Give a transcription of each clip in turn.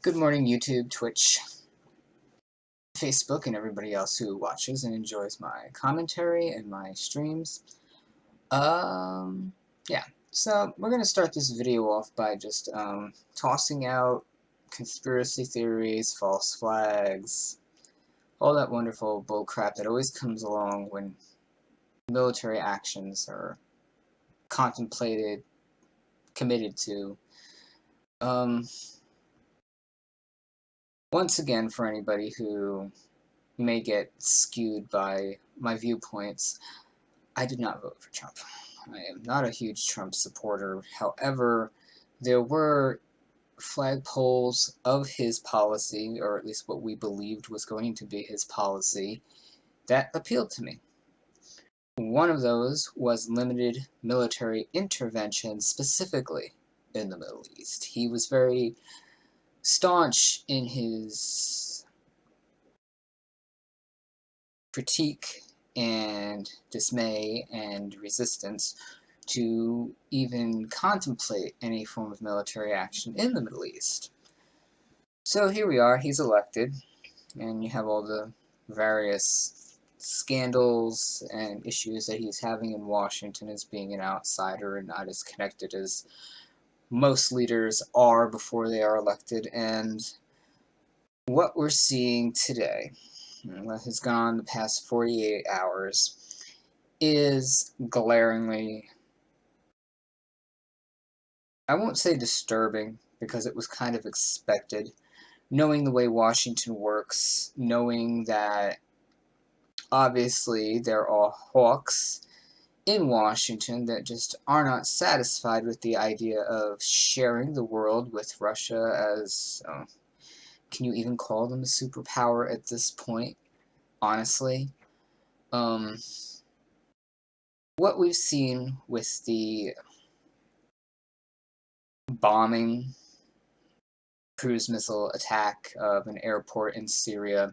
Good morning, YouTube, Twitch, Facebook, and everybody else who watches and enjoys my commentary and my streams. Yeah, so we're going to start this video off by just tossing out conspiracy theories, false flags, all that wonderful bullcrap that always comes along when military actions are contemplated, committed to. Once again, for anybody who may get skewed by my viewpoints, I did not vote for Trump. I am not a huge Trump supporter. However, there were flag polls of his policy, or at least what we believed was going to be his policy, that appealed to me. One of those was limited military intervention, specifically in the Middle East. He was very staunch in his critique and dismay and resistance to even contemplate any form of military action in the Middle East. So here we are, he's elected, and you have all the various scandals and issues that he's having in Washington as being an outsider and not as connected as most leaders are before they are elected. And what we're seeing today, what has gone on the past 48 hours, is glaringly, I won't say disturbing, because it was kind of expected, knowing the way Washington works, knowing that obviously there are hawks in Washington that just are not satisfied with the idea of sharing the world with Russia as, can you even call them a superpower at this point, honestly? What we've seen with the bombing, cruise missile attack of an airport in Syria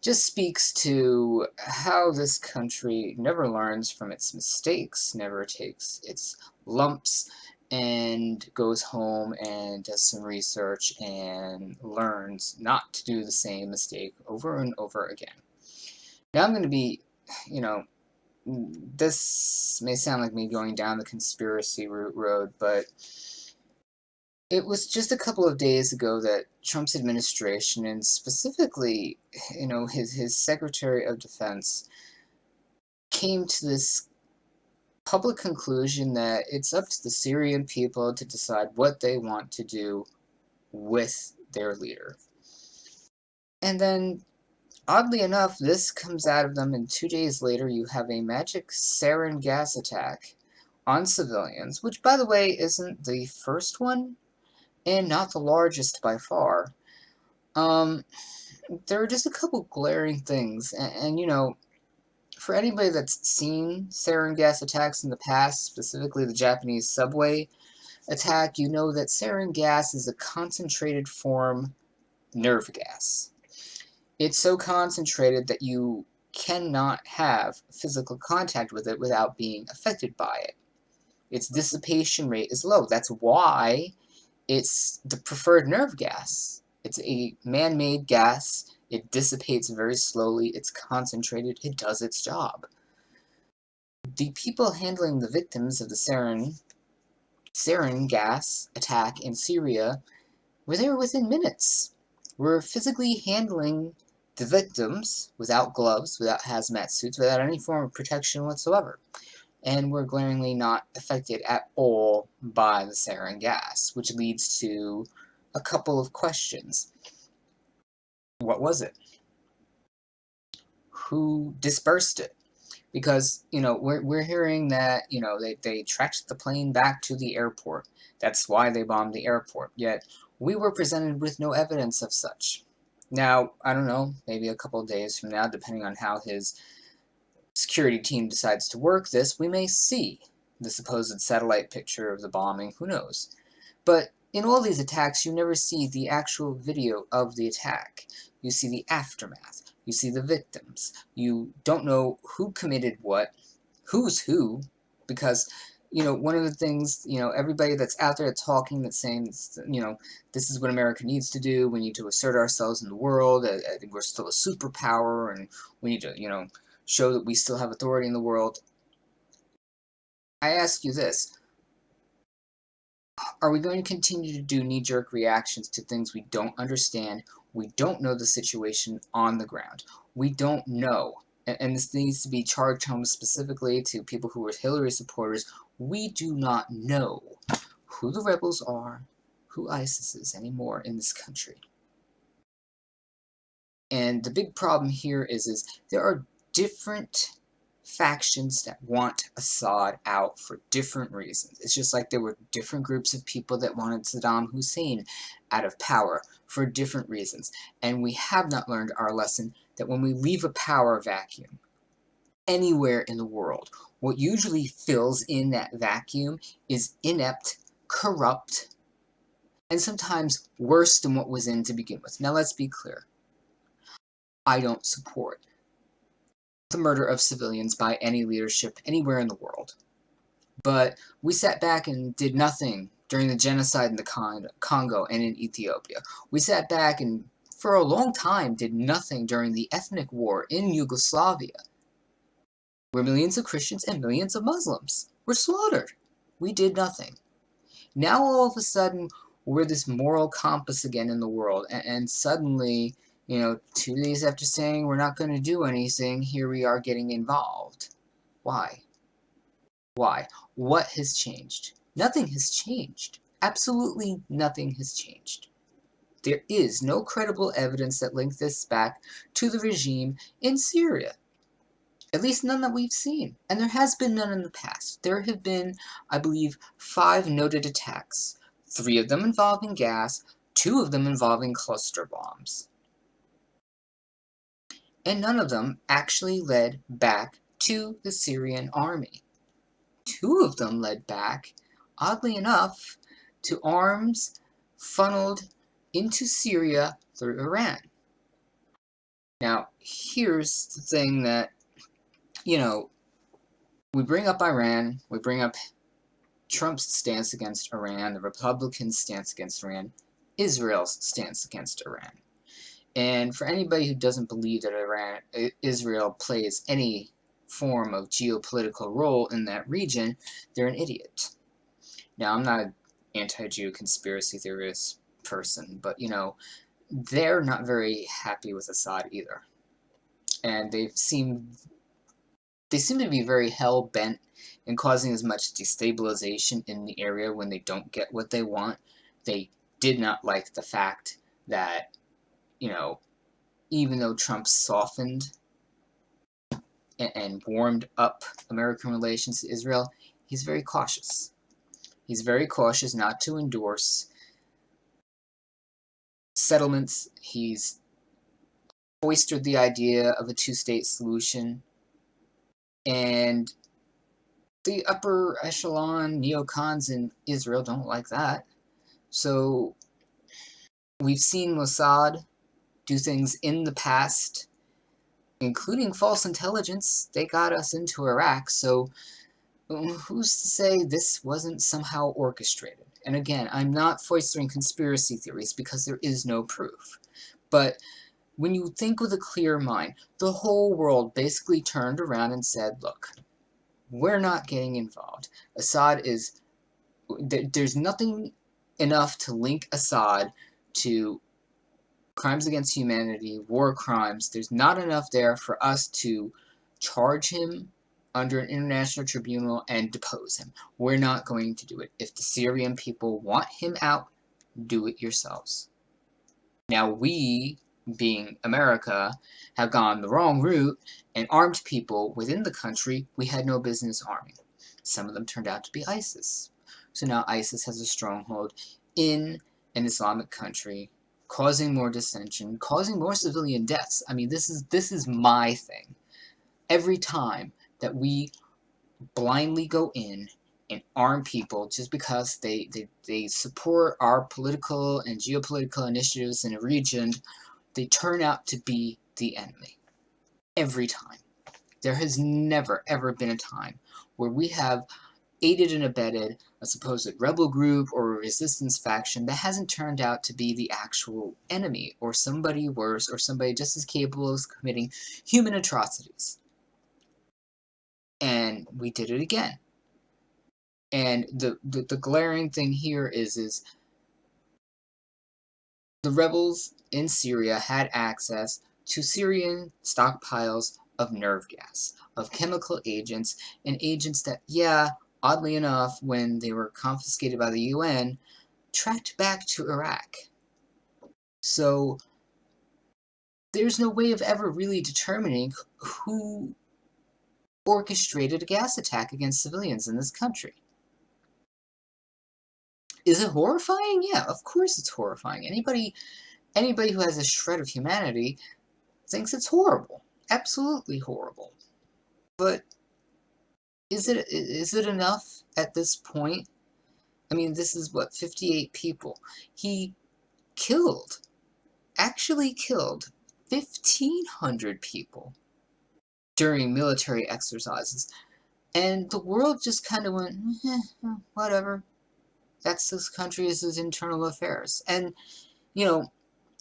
just speaks to how this country never learns from its mistakes, never takes its lumps, and goes home and does some research and learns not to do the same mistake over and over again. Now I'm going to be, this may sound like me going down the conspiracy road, but it was just a couple of days ago that Trump's administration, and specifically, his Secretary of Defense, came to this public conclusion that it's up to the Syrian people to decide what they want to do with their leader. And then, oddly enough, this comes out of them, and 2 days later you have a magic sarin gas attack on civilians, which, by the way, isn't the first one, and not the largest by far. There are just a couple glaring things, and for anybody that's seen sarin gas attacks in the past, specifically the Japanese subway attack, you know that sarin gas is a concentrated form nerve gas. It's so concentrated that you cannot have physical contact with it without being affected by it. Its dissipation rate is low. That's why it's the preferred nerve gas. It's a man-made gas. It dissipates very slowly. It's concentrated. It does its job. The people handling the victims of the sarin gas attack in Syria were there within minutes. Were physically handling the victims without gloves, without hazmat suits, without any form of protection whatsoever, and were glaringly not affected at all by the sarin gas, which leads to a couple of questions. What was it? Who dispersed it? Because, we're hearing that, they tracked the plane back to the airport. That's why they bombed the airport. Yet, we were presented with no evidence of such. Now, I don't know, maybe a couple of days from now, depending on how his security team decides to work this, we may see the supposed satellite picture of the bombing, who knows. But in all these attacks, you never see the actual video of the attack. You see the aftermath. You see the victims. You don't know who committed what, who's who, because, one of the things, everybody that's out there talking, that's saying, this is what America needs to do. We need to assert ourselves in the world. I think we're still a superpower, and we need to, show that we still have authority in the world. I ask you this. Are we going to continue to do knee-jerk reactions to things we don't understand? We don't know the situation on the ground. We don't know. And this needs to be charged home specifically to people who are Hillary supporters. We do not know who the rebels are, who ISIS is anymore in this country. And the big problem here is there are different factions that want Assad out for different reasons. It's just like there were different groups of people that wanted Saddam Hussein out of power for different reasons. And we have not learned our lesson that when we leave a power vacuum anywhere in the world, what usually fills in that vacuum is inept, corrupt, and sometimes worse than what was in to begin with. Now let's be clear. I don't support the murder of civilians by any leadership anywhere in the world. But we sat back and did nothing during the genocide in the Congo and in Ethiopia. We sat back and for a long time did nothing during the ethnic war in Yugoslavia, where millions of Christians and millions of Muslims were slaughtered. We did nothing. Now all of a sudden we're this moral compass again in the world, and suddenly, 2 days after saying we're not going to do anything, here we are getting involved. Why? Why? What has changed? Nothing has changed. Absolutely nothing has changed. There is no credible evidence that links this back to the regime in Syria. At least none that we've seen. And there has been none in the past. There have been, I believe, 5 noted attacks. 3 of them involving gas, 2 of them involving cluster bombs. And none of them actually led back to the Syrian army. 2 of them led back, oddly enough, to arms funneled into Syria through Iran. Now, here's the thing that, we bring up Iran, we bring up Trump's stance against Iran, the Republicans' stance against Iran, Israel's stance against Iran. And for anybody who doesn't believe that Israel plays any form of geopolitical role in that region, they're an idiot. Now, I'm not an anti-Jew conspiracy theorist person, but, they're not very happy with Assad either. And they seem to be very hell-bent in causing as much destabilization in the area when they don't get what they want. They did not like the fact that, even though Trump softened and warmed up American relations to Israel, he's very cautious. He's very cautious not to endorse settlements. He's foisted the idea of a 2-state solution. And the upper echelon neocons in Israel don't like that. So we've seen Mossad do things in the past, including false intelligence. They got us into Iraq, so who's to say this wasn't somehow orchestrated? And again, I'm not foisting conspiracy theories because there is no proof. But when you think with a clear mind, the whole world basically turned around and said, look, we're not getting involved. Assad is... There's nothing enough to link Assad to crimes against humanity, war crimes. There's not enough there for us to charge him under an international tribunal and depose him. We're not going to do it. If the Syrian people want him out, do it yourselves. Now we, being America, have gone the wrong route and armed people within the country we had no business arming. Some of them turned out to be ISIS. So now ISIS has a stronghold in an Islamic country, causing more dissension, causing more civilian deaths. I mean, this is my thing. Every time that we blindly go in and arm people just because they support our political and geopolitical initiatives in a region, they turn out to be the enemy. Every time. There has never, ever been a time where we have aided and abetted a supposed rebel group or a resistance faction that hasn't turned out to be the actual enemy, or somebody worse, or somebody just as capable of committing human atrocities. And we did it again. And the glaring thing here is the rebels in Syria had access to Syrian stockpiles of nerve gas, of chemical agents, and agents that, yeah, oddly enough, when they were confiscated by the UN, tracked back to Iraq. So there's no way of ever really determining who orchestrated a gas attack against civilians in this country. Is it horrifying? Yeah, of course it's horrifying. Anybody who has a shred of humanity thinks it's horrible. Absolutely horrible. But is it enough at this point? I mean, this is what, 58 people. He actually killed 1,500 people during military exercises. And the world just kind of went, whatever. That's this country's internal affairs. And, you know,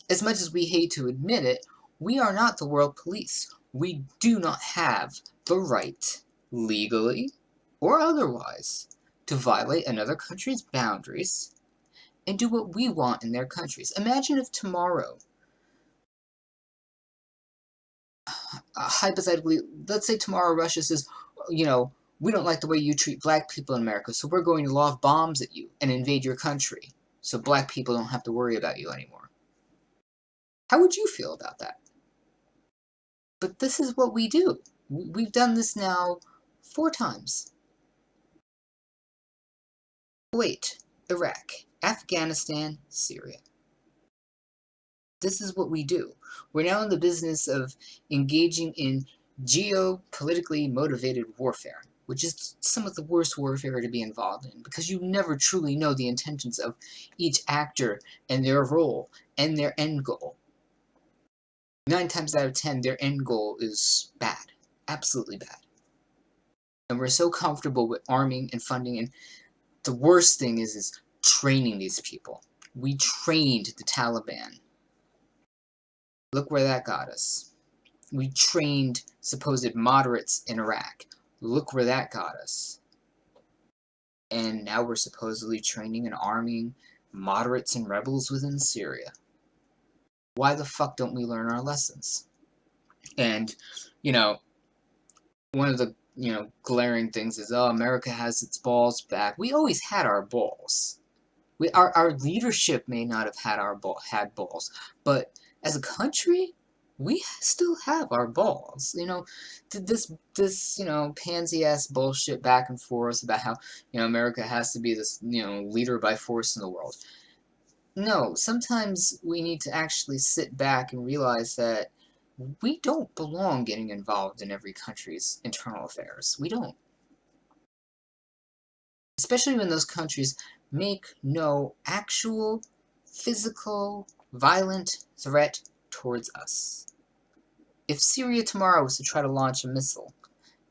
as much as we hate to admit it, we are not the world police. We do not have the right, legally or otherwise, to violate another country's boundaries and do what we want in their countries. Imagine if tomorrow, hypothetically, let's say tomorrow Russia says, you know, we don't like the way you treat black people in America, so we're going to lob bombs at you and invade your country so black people don't have to worry about you anymore. How would you feel about that? But this is what we do. We've done this now 4 times. Kuwait, Iraq, Afghanistan, Syria. This is what we do. We're now in the business of engaging in geopolitically motivated warfare, which is some of the worst warfare to be involved in, because you never truly know the intentions of each actor and their role and their end goal. 9 times out of 10, their end goal is bad. Absolutely bad. And we're so comfortable with arming and funding, and the worst thing is training these people. We trained the Taliban. Look where that got us. We trained supposed moderates in Iraq. Look where that got us. And now we're supposedly training and arming moderates and rebels within Syria. Why the fuck don't we learn our lessons? And, you know, one of the, glaring things is, oh, America has its balls back. We always had our balls. Our leadership may not have had balls, but as a country, we still have our balls. This pansy-ass bullshit back and forth about how, America has to be this, leader by force in the world. No, sometimes we need to actually sit back and realize that we don't belong getting involved in every country's internal affairs. We don't. Especially when those countries make no actual physical, violent threat towards us. If Syria tomorrow was to try to launch a missile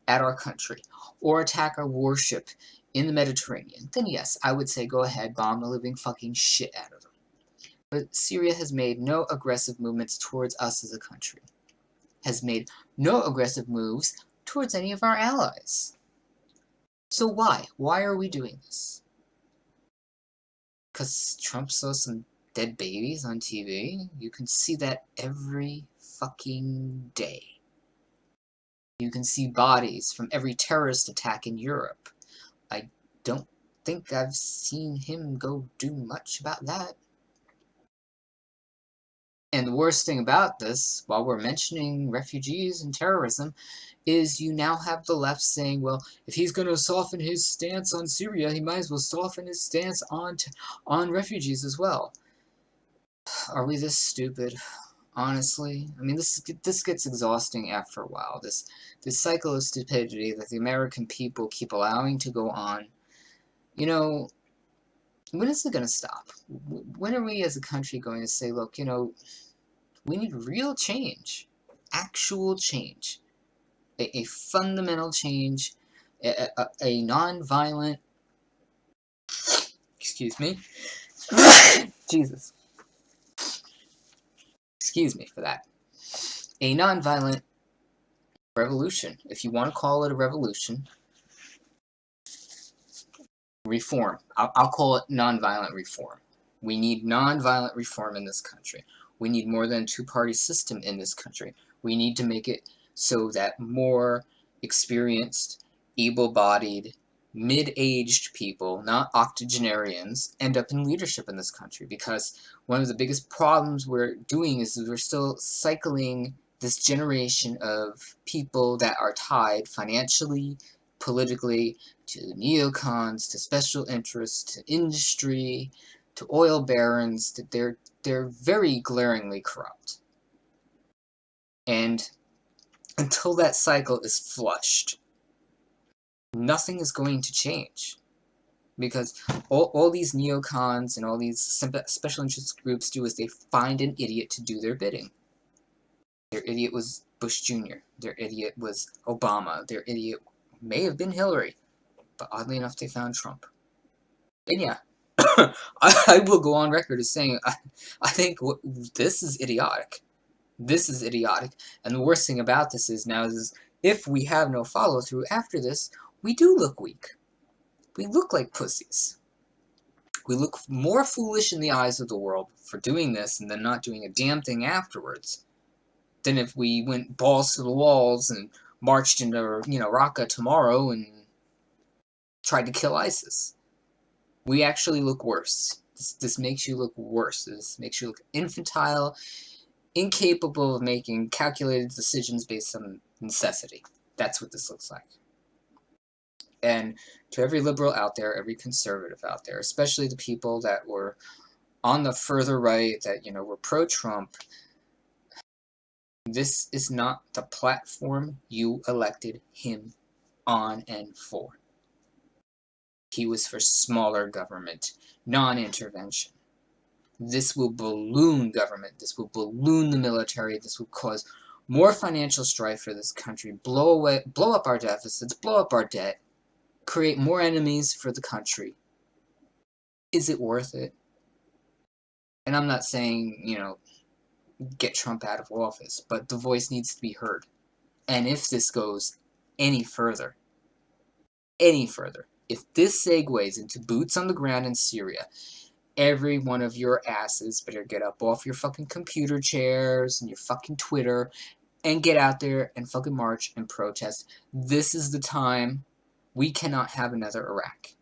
at our country or attack our warship in the Mediterranean, then yes, I would say go ahead, bomb the living fucking shit out of them. But Syria has made no aggressive movements towards us as a country. Has made no aggressive moves towards any of our allies. So why? Why are we doing this? Because Trump saw some dead babies on TV? You can see that every fucking day. You can see bodies from every terrorist attack in Europe. I don't think I've seen him go do much about that. And the worst thing about this, while we're mentioning refugees and terrorism, is you now have the left saying, well, if he's going to soften his stance on Syria, he might as well soften his stance on refugees as well. Are we this stupid? Honestly, I mean, this gets exhausting after a while. This cycle of stupidity that the American people keep allowing to go on. When is it going to stop? When are we as a country going to say, look, we need real change, actual change, a fundamental change, a non-violent, excuse me, Jesus, excuse me for that, a non-violent revolution, if you want to call it a revolution, reform. I'll call it non-violent reform. We need non-violent reform in this country. We need more than a two-party system in this country. We need to make it so that more experienced, able-bodied, mid-aged people, not octogenarians, end up in leadership in this country. Because one of the biggest problems we're doing is we're still cycling this generation of people that are tied financially, politically, to neocons, to special interests, to industry, to oil barons. That they're very glaringly corrupt. And until that cycle is flushed, nothing is going to change. Because all these neocons and all these special interest groups do is they find an idiot to do their bidding. Their idiot was Bush Jr. Their idiot was Obama. Their idiot may have been Hillary. But oddly enough, they found Trump. And yeah, I will go on record as saying I think this is idiotic. This is idiotic. And the worst thing about this is now is if we have no follow-through after this, we do look weak. We look like pussies. We look more foolish in the eyes of the world for doing this and then not doing a damn thing afterwards than if we went balls to the walls and marched into, Raqqa tomorrow and tried to kill ISIS. We actually look worse. This makes you look worse. This makes you look infantile, incapable of making calculated decisions based on necessity. That's what this looks like. And to every liberal out there, every conservative out there, especially the people that were on the further right, that, were pro-Trump, this is not the platform you elected him on and for. He was for smaller government, non-intervention. This will balloon government. This will balloon the military. This will cause more financial strife for this country, blow up our deficits, blow up our debt, create more enemies for the country. Is it worth it? And I'm not saying, get Trump out of office, but the voice needs to be heard. And if this goes any further, if this segues into boots on the ground in Syria, every one of your asses better get up off your fucking computer chairs and your fucking Twitter and get out there and fucking march and protest. This is the time. We cannot have another Iraq.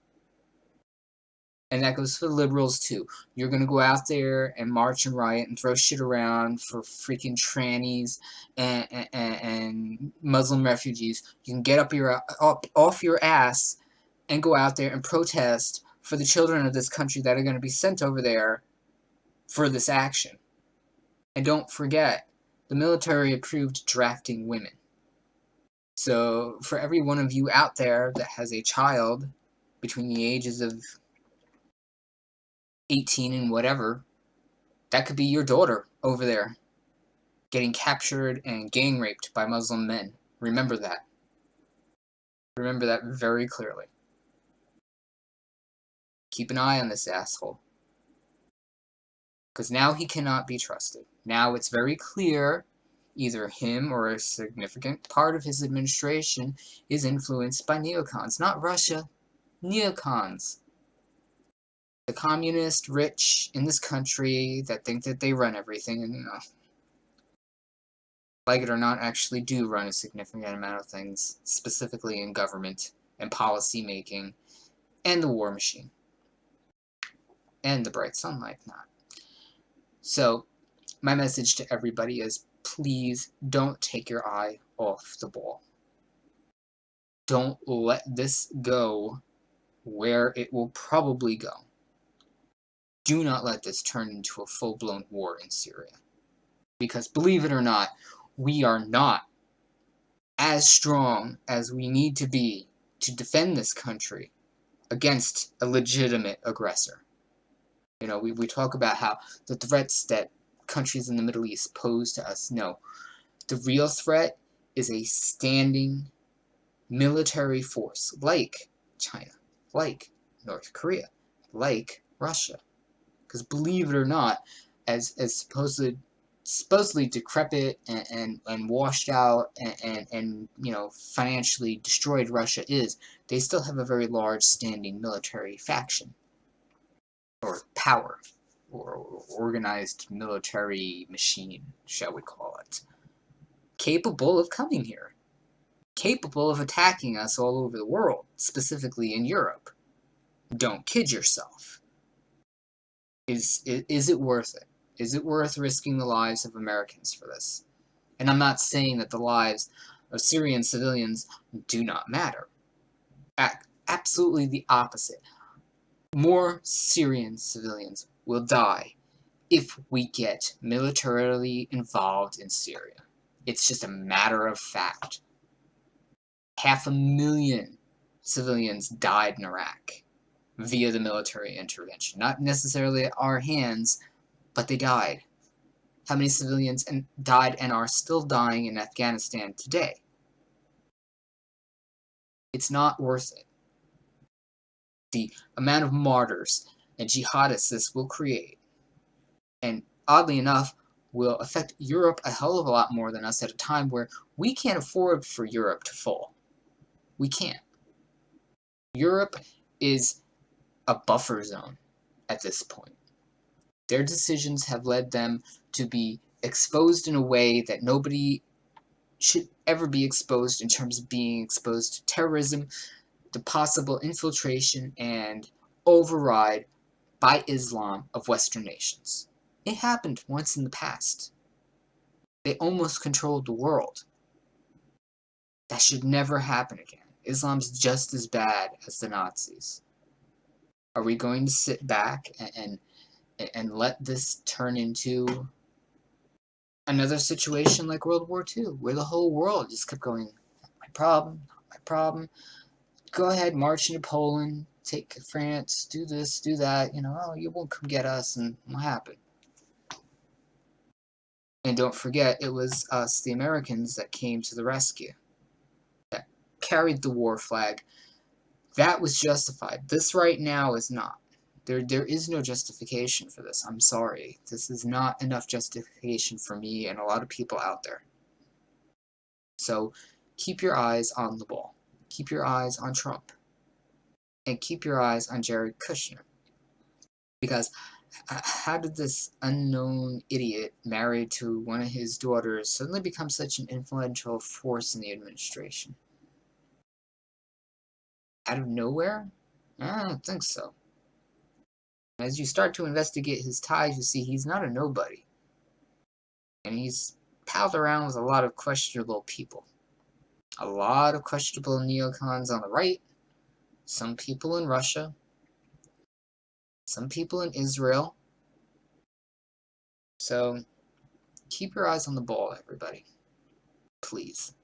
And that goes for the liberals too. You're going to go out there and march and riot and throw shit around for freaking trannies and Muslim refugees. You can get off your ass and go out there and protest for the children of this country that are going to be sent over there for this action. And don't forget, the military approved drafting women. So for every one of you out there that has a child between the ages of 18 and whatever, that could be your daughter over there getting captured and gang raped by Muslim men. Remember that. Remember that very clearly. Keep an eye on this asshole. Because now he cannot be trusted. Now it's very clear either him or a significant part of his administration is influenced by neocons. Not Russia. Neocons. The communist rich in this country that think that they run everything and, like it or not, actually do run a significant amount of things, specifically in government and policy making and the war machine. And the bright sunlight not. So, my message to everybody is, please don't take your eye off the ball. Don't let this go where it will probably go. Do not let this turn into a full-blown war in Syria. Because, believe it or not, we are not as strong as we need to be to defend this country against a legitimate aggressor. We talk about how the threats that countries in the Middle East pose to us. No. The real threat is a standing military force like China, like North Korea, like Russia. Because believe it or not, as supposedly decrepit and washed out and financially destroyed Russia is, they still have a very large standing military faction or power or organized military machine, shall we call it, capable of coming here, capable of attacking us all over the world, specifically in Europe. Don't kid yourself. Is it worth it? Is it worth risking the lives of Americans for this? And I'm not saying that the lives of Syrian civilians do not matter. Absolutely the opposite. More Syrian civilians will die if we get militarily involved in Syria. It's just a matter of fact. 500,000 civilians died in Iraq via the military intervention. Not necessarily at our hands, but they died. How many civilians died and are still dying in Afghanistan today? It's not worth it. The amount of martyrs and jihadists this will create, and oddly enough, will affect Europe a hell of a lot more than us at a time where we can't afford for Europe to fall. We can't. Europe is a buffer zone at this point. Their decisions have led them to be exposed in a way that nobody should ever be exposed in terms of being exposed to terrorism, the possible infiltration and override by Islam of Western nations. It happened once in the past. They almost controlled the world. That should never happen again. Islam's just as bad as the Nazis. Are we going to sit back and let this turn into another situation like World War II, where the whole world just kept going, not my problem, not my problem. Go ahead, march into Poland, take France, do this, do that, oh, you won't come get us, and what happened? And don't forget, it was us, the Americans, that came to the rescue, that carried the war flag. That was justified. This right now is not. There is no justification for this. I'm sorry. This is not enough justification for me and a lot of people out there. So keep your eyes on the ball. Keep your eyes on Trump. And keep your eyes on Jared Kushner. Because how did this unknown idiot married to one of his daughters suddenly become such an influential force in the administration? Out of nowhere? I don't think so. As you start to investigate his ties, you see he's not a nobody. And he's palled around with a lot of questionable people. A lot of questionable neocons on the right. Some people in Russia. Some people in Israel. So, keep your eyes on the ball, everybody. Please.